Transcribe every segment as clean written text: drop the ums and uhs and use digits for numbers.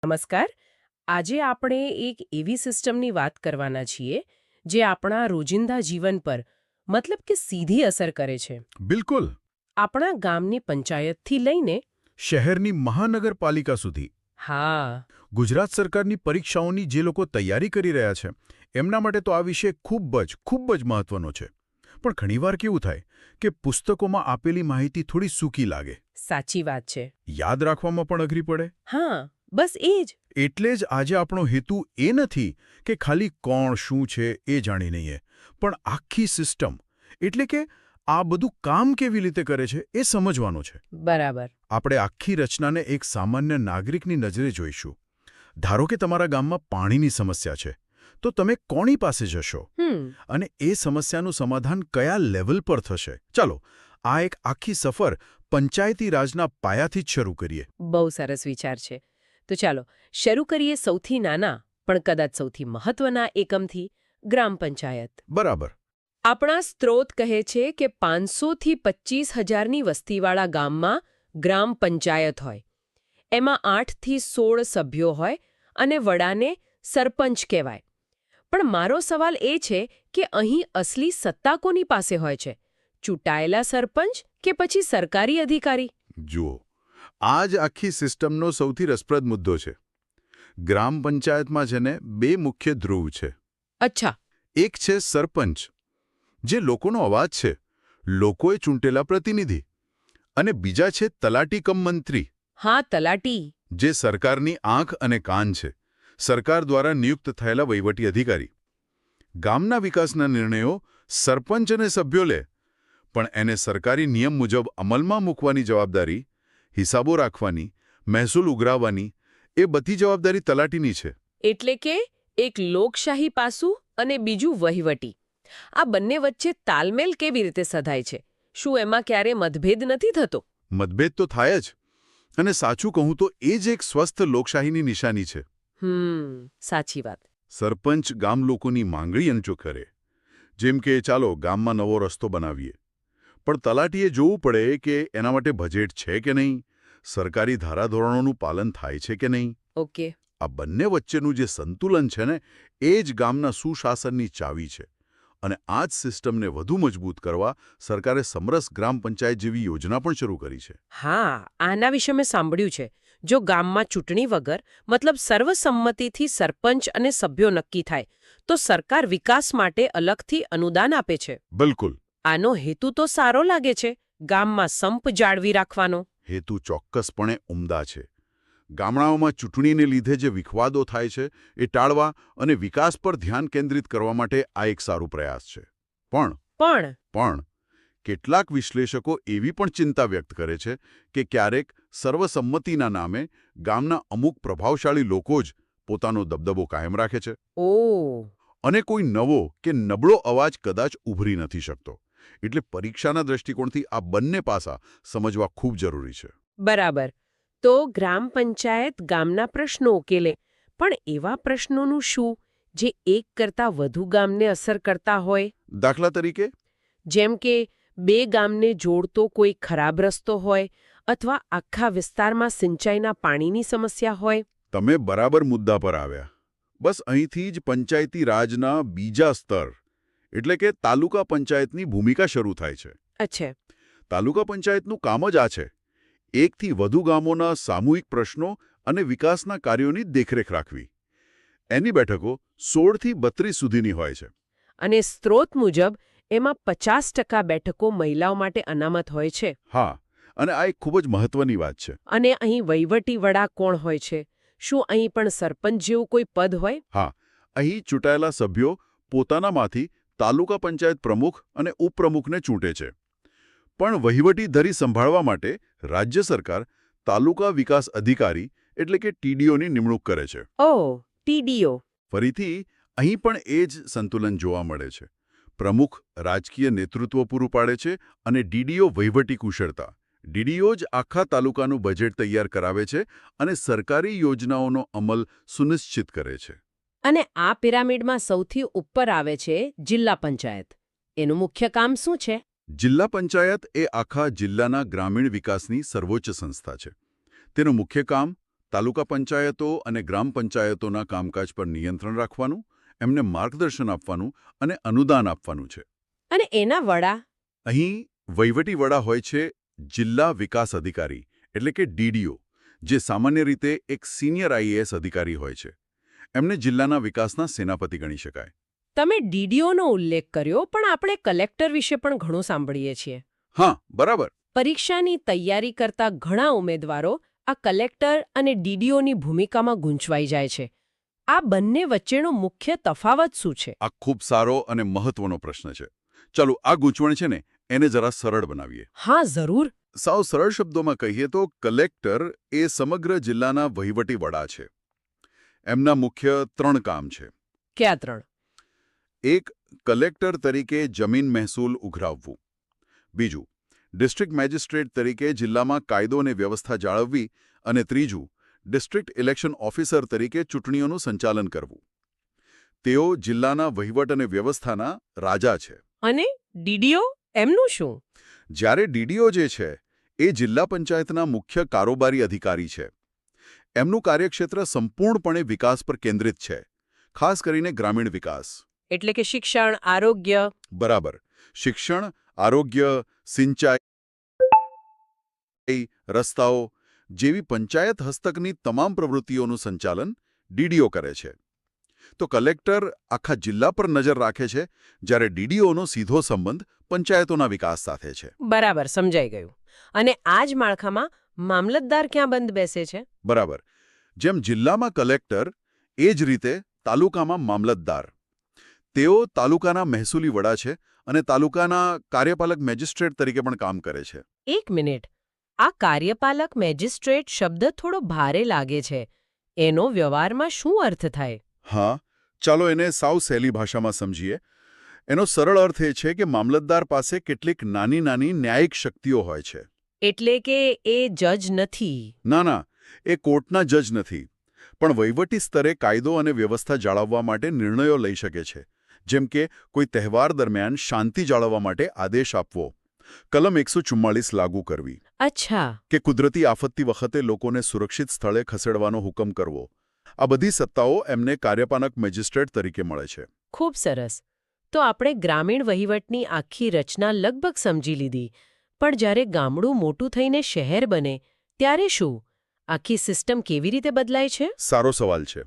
નમસ્કાર. આજે આપણે એક એવી સિસ્ટમની વાત કરવાના છીએ જે આપણા રોજિંદા જીવન પર મતલબ કે સીધી અસર કરે છે. બિલકુલ. આપણા ગામની પંચાયતથી લઈને શહેરની મહાનગરપાલિકા સુધી હા, ગુજરાત સરકારની પરીક્ષાઓની જે લોકો તૈયારી કરી રહ્યા છે એમના માટે તો આ વિષય ખૂબ જ મહત્વનો છે. પણ ઘણીવાર કેવું થાય કે પુસ્તકોમાં આપેલી માહિતી થોડી સૂકી લાગે, સાચી વાત છે. યાદ રાખવામાં પણ અઘરી પડે. હા, બસ એ જ. એટલે જ આજે આપણો હેતુ એ નથી કે ખાલી કોણ શું છે એ જાણી લઈએ, પણ આખી સિસ્ટમ એટલે કે આ બધું કામ કેવી રીતે કરે છે એ સમજવાનું છે. બરાબર. આપણે આખી રચનાને એક સામાન્ય નાગરિકની નજરે જોઈશું. ધારો કે તમારા ગામમાં પાણીની સમસ્યા છે, તો તમે કોની પાસે જશો અને એ સમસ્યાનું સમાધાન કયા લેવલ પર થશે? ચાલો, આ એક આખી સફર પંચાયતી રાજના પાયાથી જ શરૂ કરીએ. બહુ સરસ વિચાર છે. તો ચાલો શરૂ કરીએ સૌથી નાના પણ કદાચ સૌથી મહત્વના એકમથી, ગ્રામ પંચાયત. બરાબર. આપણા સ્ત્રોત કહે છે કે 500 થી 25,000ની વસ્તીવાળા ગામમાં ગ્રામ પંચાયત હોય. એમાં 8 થી 16 સભ્યો હોય અને વડાને સરપંચ કહેવાય. પણ મારો સવાલ એ છે કે અહીં અસલી સત્તા કોની પાસે હોય છે? ચૂંટાયેલા સરપંચ કે પછી સરકારી અધિકારી? જુઓ, આ જ આખી સિસ્ટમનો સૌથી રસપ્રદ મુદ્દો છે. ગ્રામ પંચાયતમાં જેને બે મુખ્ય ધ્રુવ છે. અચ્છા. એક છે સરપંચ, જે લોકોનો અવાજ છે, લોકોએ ચૂંટેલા પ્રતિનિધિ, અને બીજા છે તલાટી કમ મંત્રી. હા, તલાટી. જે સરકારની આંખ અને કાન છે, સરકાર દ્વારા નિયુક્ત થયેલા વહીવટી અધિકારી. ગામના વિકાસના નિર્ણયો સરપંચ અને સભ્યો લે, પણ એને સરકારી નિયમ મુજબ અમલમાં મૂકવાની જવાબદારી, હિસાબો રાખવાની, મહેસૂલ ઉઘરાવવાની, એ બધી જવાબદારી તલાટીની છે. એટલે કે એક લોકશાહી પાસું અને બીજું વહીવટી. આ બંને વચ્ચે તાલમેલ કેવી રીતે સધાય છે? શું એમાં ક્યારે મતભેદ નથી થતો? મતભેદ તો થાય જ, અને સાચું કહું તો એ જ એક સ્વસ્થ લોકશાહીની નિશાની છે. સાચી વાત. સરપંચ ગામ લોકોની માંગણી અંચો કરે, જેમ કે ચાલો ગામમાં નવો રસ્તો બનાવીએ. પણ તલાટીએ જોવું પડે કે એના માટે બજેટ છે કે નહીં, સરકારી ધારાધોરણોનું પાલન થાય છે કે નહીં. ઓકે. આ બંને વચ્ચેનું જે સંતુલન છે ને, એ જ ગામના સુશાસનની ચાવી છે. અને આ જ સિસ્ટમને વધુ મજબૂત કરવા સરકારે સમરસ ગ્રામ પંચાયત જેવી યોજના પણ શરૂ કરી છે. હા, આના વિશે મેં સાંભળ્યું છે. જો ગામમાં ચૂંટણી વગર મતલબ સર્વસંમતિથી સરપંચ અને સભ્યો નક્કી થાય તો સરકાર વિકાસ માટે અલગથી અનુદાન આપે છે. બિલકુલ. આનો હેતુ તો સારો લાગે છે, ગામમાં સંપ જાળવી રાખવાનો. હેતુ ચોક્કસપણે ઉમદા છે. ગામડાઓમાં ચૂંટણીને લીધે જે વિખવાદો થાય છે એ ટાળવા અને વિકાસ પર ધ્યાન કેન્દ્રિત કરવા માટે આ એક સારું પ્રયાસ છે. પણ કેટલાક વિશ્લેષકો એવી પણ ચિંતા વ્યક્ત કરે છે કે ક્યારેક સર્વસંમતિના નામે ગામના અમુક પ્રભાવશાળી લોકો જ પોતાનો દબદબો કાયમ રાખે છે. અને કોઈ નવો કે નબળો અવાજ કદાચ ઉભરી નથી શકતો. એટલે પરીક્ષાના દૃષ્ટિકોણથી આ બંને પાસા સમજવા ખૂબ જરૂરી છે. બરાબર. તો ગ્રામ પંચાયત ગામના પ્રશ્નો ઉકેલે, પણ એવા પ્રશ્નોનું શું જે એક કરતાં વધુ ગામને અસર કરતા હોય? દાખલા તરીકે, જેમ કે બે ગામને જોડતો કોઈ ખરાબ રસ્તો હોય અથવા આખા વિસ્તારમાં સિંચાઈના પાણીની સમસ્યા હોય. તમે બરાબર મુદ્દા પર આવ્યા. બસ અહીંથી જ પંચાયતી રાજના બીજા સ્તર એટલે કે તાલુકા પંચાયતની ભૂમિકા શરૂ થાય છે. અચ્છા. તાલુકા પંચાયતનું કામ જ આ છે. એકથી વધુ ગામોના સામૂહિક પ્રશ્નો અને વિકાસના કાર્યોની દેખરેખ રાખવી. એની બેઠકો 16 થી 32 સુધીની હોય છે. અને સ્ત્રોત મુજબ એમાં 50% બેઠકો મહિલાઓ માટે અનામત હોય છે. હા, અને આ એક ખૂબ જ મહત્વની વાત છે. અને અહીં વહીવટી વડા કોણ હોય છે? શું અહીં પણ સરપંચ જેવું કોઈ પદ હોય? હા, અહીં ચૂંટાયેલા સભ્યો પોતાનામાંથી તાલુકા પંચાયત પ્રમુખ અને ઉપપ્રમુખને ચૂંટે છે. પણ વહીવટી ધરી સંભાળવા માટે રાજ્ય સરકાર તાલુકા વિકાસ અધિકારી એટલે કે ટીડીઓની નિમણૂક કરે છે. ટીડીઓ. ફરીથી અહીં પણ એ જ સંતુલન જોવા મળે છે. પ્રમુખ રાજકીય નેતૃત્વ પૂરું પાડે છે અને ડીડીઓ વહીવટી કુશળતા. ડીડીઓ જ આખા તાલુકાનું બજેટ તૈયાર કરાવે છે અને સરકારી યોજનાઓનો અમલ સુનિશ્ચિત કરે છે. અને આ પિરામિડમાં સૌથી ઉપર આવે છે જિલ્લા પંચાયત. એનું મુખ્ય કામ શું છે? જિલ્લા પંચાયત એ આખા જિલ્લાના ગ્રામીણ વિકાસની સર્વોચ્ચ સંસ્થા છે. તેનું મુખ્ય કામ તાલુકા પંચાયતો અને ગ્રામ પંચાયતોના કામકાજ પર નિયંત્રણ રાખવાનું, એમને માર્ગદર્શન આપવાનું અને અનુદાન આપવાનું છે. અને એના વડા? અહીં વહીવટી વડા હોય છે જિલ્લા વિકાસ અધિકારી, એટલે કે ડીડીઓ, જે સામાન્ય રીતે એક સિનિયર આઈએએસ અધિકારી હોય છે. એમને જિલ્લાના વિકાસના સેનાપતિ ગણી શકાય. તમે ડીડીઓનો ઉલ્લેખ કર્યો, પણ આપણે કલેક્ટર વિશે પણ ઘણું સાંભળીએ છીએ. હા, બરાબર. પરીક્ષાની તૈયારી કરતા ઘણા ઉમેદવારો આ કલેક્ટર અને ડીડીઓની ભૂમિકામાં ગૂંચવાઈ જાય છે. આ બંને વચ્ચેનો મુખ્ય તફાવત શું છે? આ ખૂબ સારો અને મહત્વનો પ્રશ્ન છે. ચાલો, આ ગૂંચવણ છે ને એને જરા સરળ બનાવીએ. હા, જરૂર. સાવ સરળ શબ્દોમાં કહીએ તો કલેક્ટર એ સમગ્ર જિલ્લાના વહીવટી વડા છે. એમના મુખ્ય 3 કામ છે. ક્યાં 3? 1. કલેક્ટર તરીકે જમીન મહેસૂલ ઉઘરાવવું. 2. ડિસ્ટ્રિક્ટ મેજિસ્ટ્રેટ તરીકે જિલ્લામાં કાયદો અને વ્યવસ્થા જાળવવી. અને 3. ડિસ્ટ્રિક્ટ ઇલેક્શન ઓફિસર તરીકે ચૂંટણીઓનું સંચાલન કરવું. તેઓ જિલ્લાના વહીવટ અને વ્યવસ્થાના રાજા છે. અને ડીડીઓ એમનું શું? જ્યારે ડીડીઓ જે છે એ જિલ્લા પંચાયતના મુખ્ય કારોબારી અધિકારી છે. એમનું કાર્યક્ષેત્ર સંપૂર્ણપણે વિકાસ પર કેન્દ્રિત છે, ખાસ કરીને ગ્રામીણ વિકાસ. એટલે કે શિક્ષણ, આરોગ્ય. બરાબર. શિક્ષણ, આરોગ્ય, સિંચાઈ, રસ્તાઓ જેવી પંચાયત હસ્તકની તમામ પ્રવૃત્તિઓનું સંચાલન ડીડીઓ કરે છે. તો કલેક્ટર આખા જિલ્લા પર નજર રાખે છે, જ્યારે ડીડીઓનો સીધો સંબંધ પંચાયતોના વિકાસ સાથે છે. બરાબર, સમજાઈ ગયું. અને આ જ માળખામાં મામલતદાર ક્યાં બંધ બેસે છે? બરાબર. જેમ જિલ્લામાં કલેક્ટર, એ જ રીતે તાલુકામાં મામલતદાર. તેઓ તાલુકાના મહેસૂલી વડા છે અને તાલુકાના કાર્યપાલક મેજિસ્ટ્રેટ તરીકે પણ કામ કરે છે. એક મિનિટ, આ કાર્યપાલક મેજિસ્ટ્રેટ શબ્દ થોડો ભારે લાગે છે. એનો વ્યવહારમાં શું અર્થ થાય? હા, ચાલો એને સાવ સહેલી ભાષામાં સમજીએ. એનો સરળ અર્થ એ છે કે મામલતદાર પાસે કેટલીક નાની નાની ન્યાયિક શક્તિઓ હોય છે. એટલે કે એ જજ નથી? ના, એ કોર્ટના જજ નથી, પણ વહીવટી સ્તરે કાયદો અને વ્યવસ્થા જાળવવા માટે નિર્ણયો લઈ શકે છે. જેમ કે કોઈ તહેવાર દરમિયાન શાંતિ જાળવવા માટે આદેશ આપવો, કલમ 144 લાગુ કરવી. અચ્છા. કે કુદરતી આફતથી વખતે લોકોને સુરક્ષિત સ્થળે ખસેડવાનો હુકમ કરવો. આ બધી સત્તાઓ એમને કાર્યપાલક મેજિસ્ટ્રેટ તરીકે મળે છે. ખૂબ સરસ. તો આપણે ગ્રામીણ વહીવટની આખી રચના લગભગ સમજી લીધી. પણ જ્યારે ગામડું મોટું થઈને શહેર બને, ત્યારે શું? આખી સિસ્ટમ કેવી રીતે બદલાય છે? સારો સવાલ છે.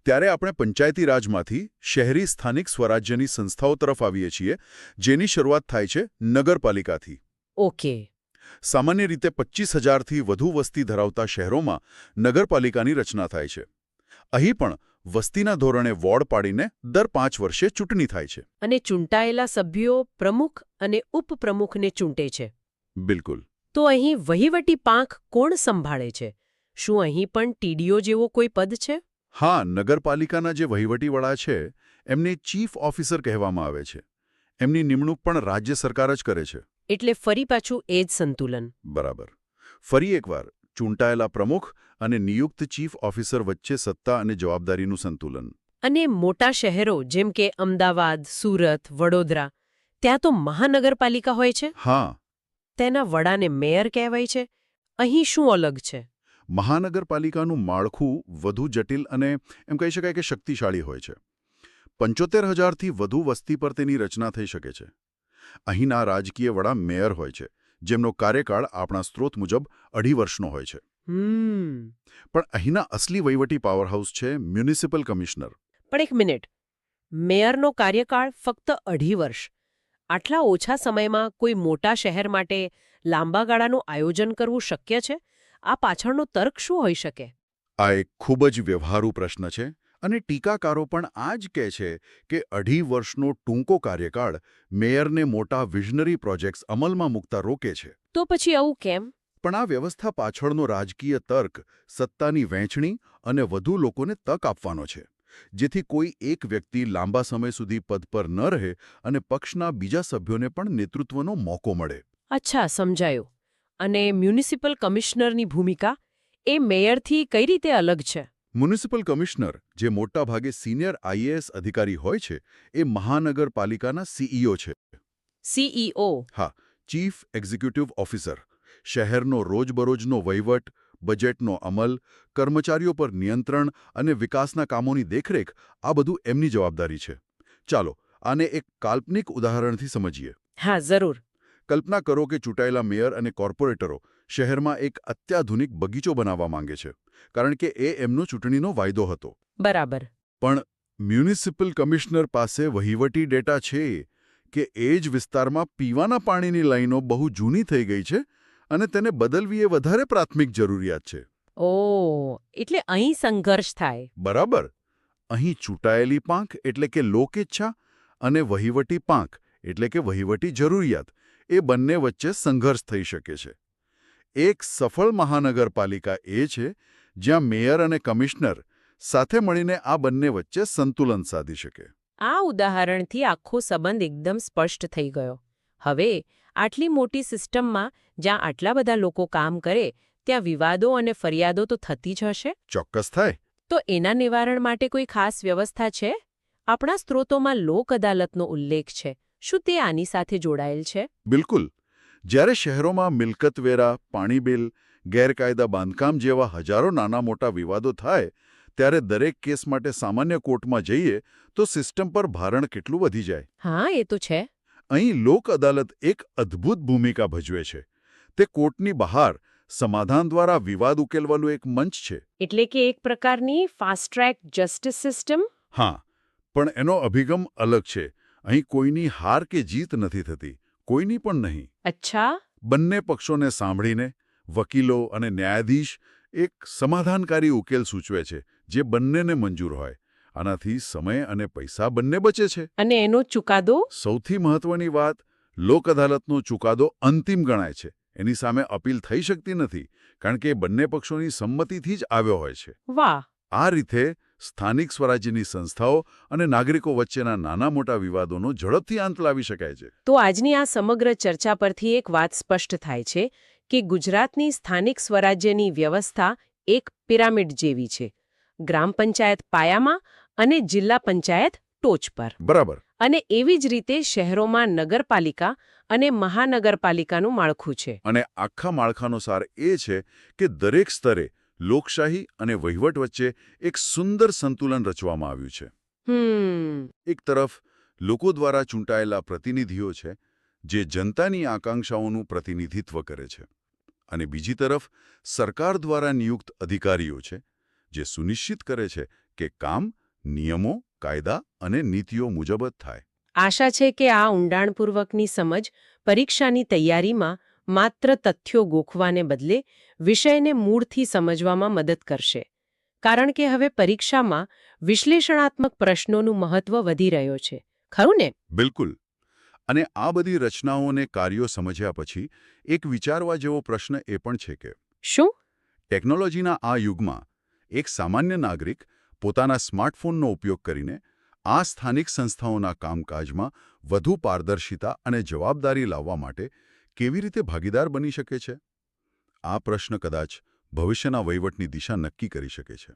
ત્યારે આપણે પંચાયતી રાજમાંથી શહેરી સ્થાનિક સ્વરાજ્યની સંસ્થાઓ તરફ આવીએ છીએ, જેની શરૂઆત થાય છે નગરપાલિકાથી. ઓકે. સામાન્ય રીતે 25,000થી વધુ વસ્તી ધરાવતા શહેરોમાં નગરપાલિકાની રચના થાય છે. અહીં પણ વસ્તીના ધોરણે વોર્ડ પાડીને દર 5 વર્ષે ચૂંટણી થાય છે. અને ચૂંટાયેલા સભ્યો પ્રમુખ અને ઉપપ્રમુખને ચૂંટે છે. બિલકુલ. તો અહીં વહીવટી પાંખ કોણ સંભાળે છે? શું અહીં પણ ટીડીઓ જેવો કોઈ પદ છે? હા, નગરપાલિકાના જે વહીવટી વડા છે એમને ચીફ ઓફિસર કહેવામાં આવે છે. એમની નિમણૂક પણ રાજ્ય સરકાર જ કરે છે. એટલે ફરી પાછું એ જ સંતુલન. બરાબર. ફરી એકવાર ચૂંટાયેલા પ્રમુખ અને નિયુક્ત ચીફ ઓફિસર વચ્ચે સત્તા અને જવાબદારીનું સંતુલન. અને મોટા શહેરો જેમ કે અમદાવાદ, સુરત, વડોદરા, ત્યાં તો મહાનગરપાલિકા હોય છે? હા. તેના વડાને મેયર કહેવાય છે. અહીં શું અલગ છે? મહાનગરપાલિકાનું માળખું વધુ જટિલ અને એમ કહી શકાય કે શક્તિશાળી હોય છે. 75,000થી વધુ વસ્તી પર તેની રચના થઈ શકે છે. અહીંના રાજકીય વડા મેયર હોય છે, જેમનો કાર્યકાળ આપણા સ્ત્રોત મુજબ 2.5 વર્ષનો હોય છે. પણ અહીંના અસલી વહીવટી પાવરહાઉસ છે મ્યુનિસિપલ કમિશનર. પણ એક મિનિટ, મેયરનો કાર્યકાળ ફક્ત 2.5 વર્ષ. આટલા ઓછા સમયમાં કોઈ મોટા શહેર માટે લાંબા ગાળાનું આયોજન કરવું શક્ય છે? આ પાછળનો તર્ક શું હોઈ શકે? આ એક ખૂબ જ વ્યવહારુ પ્રશ્ન છે અને ટીકાકારો પણ આ જ કહે છે કે 2.5 વર્ષનો ટૂંકો કાર્યકાળ મેયરને મોટા વિઝનરી પ્રોજેક્ટ્સ અમલમાં મૂકતા રોકે છે. તો પછી આવું કેમ? પણ આ વ્યવસ્થા પાછળનો રાજકીય તર્ક સત્તાની વહેંચણી અને વધુ લોકોને તક આપવાનો છે, જેથી કોઈ એક વ્યક્તિ લાંબા સમય સુધી પદ પર ન રહે અને પક્ષના બીજા સભ્યોને પણ નેતૃત્વનો મોકો મળે. અચ્છા, સમજાયું. અને મ્યુનિસિપલ કમિશનરની ભૂમિકા એ મેયરથી કઈ રીતે અલગ છે? મ્યુનિસિપલ કમિશનર, જે મોટાભાગે સિનિયર આઈએએસ અધિકારી હોય છે, એ મહાનગરપાલિકાના સીઈઓ છે. સીઈઓ? હા, ચીફ એક્ઝિક્યુટિવ ઓફિસર. શહેરનો રોજબરોજનો વહીવટ, બજેટનો અમલ, કર્મચારીઓ પર નિયંત્રણ અને વિકાસના કામોની દેખરેખ આ બધું એમની જવાબદારી છે. ચાલો આને એક કાલ્પનિક ઉદાહરણથી સમજીએ. હા, જરૂર. કલ્પના કરો કે ચૂંટાયેલા મેયર અને કોર્પોરેટરો શહેરમાં એક અત્યાધુનિક બગીચો બનાવવા માંગે છે, કારણ કે એ એમનો ચૂંટણીનો વાયદો હતો. બરાબર. પણ મ્યુનિસિપલ કમિશનર પાસે વહીવટી ડેટા છે કે એ જ વિસ્તારમાં પીવાના પાણીની લાઈનો બહુ જૂની થઈ ગઈ છે અને તેને બદલવી એ વધારે પ્રાથમિક જરૂરિયાત છે. ઓહ, એટલે અહીં સંઘર્ષ થાય. બરાબર. અહીં ચૂંટાયેલી પાંખ એટલે કે લોકઈચ્છા અને વહીવટી પાંખ એટલે કે વહીવટી જરૂરિયાત એ બંને વચ્ચે સંઘર્ષ થઈ શકે છે. એક સફળ મહાનગરપાલિકા એ છે જ્યાં મેયર અને કમિશનર સાથે મળીને આ બંને વચ્ચે સંતુલન સાધી શકે. આ ઉદાહરણથી આખો સંબંધ એકદમ સ્પષ્ટ થઈ ગયો. હવે આટલી મોટી સિસ્ટમમાં જ્યાં આટલા બધા લોકો કામ કરે ત્યાં વિવાદો અને ફરિયાદો તો થતી જ હશે. ચોક્કસ થાય. તો એના નિવારણ માટે કોઈ ખાસ વ્યવસ્થા છે? આપણા સ્ત્રોતોમાં લોક અદાલતનો ઉલ્લેખ છે. શું તે આની સાથે જોડાયેલ છે? બિલકુલ. જ્યારે શહેરોમાં મિલકતવેરા, પાણી બિલ, ગેરકાયદા બાંધકામ જેવા હજારો નાના મોટા વિવાદો થાય ત્યારે દરેક કેસ માટે સામાન્ય કોર્ટમાં જઈએ તો સિસ્ટમ પર ભારણ કેટલું વધી જાય. હા, એ તો છે. અહીં લોક અદાલત એક અદ્ભુત ભૂમિકા ભજવે છે. તે કોર્ટની બહાર સમાધાન દ્વારા વિવાદ ઉકેલવાનું એક મંચ છે. એટલે કે એક પ્રકારની ફાસ્ટ ટ્રેક જસ્ટિસ સિસ્ટમ? હા, પણ એનો અભિગમ અલગ છે. અહીં કોઈની હાર કે જીત નથી થતી, કોઈની પણ નહીં. અચ્છા. બંને પક્ષોને સાંભળીને વકીલો અને ન્યાયાધીશ એક સમાધાનકારી ઉકેલ સૂચવે છે જે બંનેને મંજૂર હોય. આનાથી સમય અને પૈસા બંને બચે છે. અને એનો ચુકાદો? સૌથી મહત્વની વાત, લોક અદાલતનો ચુકાદો અંતિમ ગણાય છે. એની સામે અપીલ થઈ શકતી નથી, કારણ કે એ બંને પક્ષોની સંમતિથી જ આવ્યો હોય છે. વાહ. આ રીતે સ્થાનિક સ્વરાજ્યની સંસ્થાઓ અને નાગરિકો વચ્ચેના નાના મોટા વિવાદોનો ઝડપથી અંત લાવી શકાય છે. તો આજની આ સમગ્ર ચર્ચા પરથી એક વાત સ્પષ્ટ થાય છે કે ગુજરાતની સ્થાનિક સ્વરાજ્યની વ્યવસ્થા એક પિરામિડ જેવી છે. ગ્રામ પંચાયત પાયામાં અને જિલ્લા પંચાયત ટોચ પર. બરાબર. અને એવી જ રીતે શહેરોમાં નગરપાલિકા અને મહાનગરપાલિકાનું માળખું છે. અને આખા માળખાનો સાર એ છે કે દરેક સ્તરે લોકશાહી અને વહીવટ વચ્ચે એક સુંદર સંતુલન રચવામાં આવ્યું છે. એક તરફ લોકો દ્વારા ચૂંટાયેલા પ્રતિનિધિઓ છે જે જનતાની આકાંક્ષાઓનું પ્રતિનિધિત્વ કરે છે, અને બીજી તરફ સરકાર દ્વારા નિયુક્ત અધિકારીઓ છે જે સુનિશ્ચિત કરે છે કે કામ નિયમો, કાયદા અને નીતિઓ મુજબ જ થાય. આશા છે કે આ ઊંડાણપૂર્વકની સમજ પરીક્ષાની તૈયારીમાં માત્ર તથ્યો ગોખવાને બદલે વિષયને મૂળથી સમજવામાં મદદ કરશે. કારણ કે હવે પરીક્ષામાં વિશ્લેષણાત્મક પ્રશ્નોનું મહત્વ વધી રહ્યો છે. ખરું ને? બિલકુલ. અને આ બધી રચનાઓને કાર્યો સમજ્યા પછી એક વિચારવા જેવો પ્રશ્ન એ પણ છે કે શું ટેકનોલોજીના આ યુગમાં એક સામાન્ય નાગરિક પોતાના સ્માર્ટફોનનો ઉપયોગ કરીને આ સ્થાનિક સંસ્થાઓના કામકાજમાં વધુ પારદર્શિતા અને જવાબદારી લાવવા માટે કેવી રીતે ભાગીદાર બની શકે છે? આ પ્રશ્ન કદાચ ભવિષ્યના વહીવટની દિશા નક્કી કરી શકે છે.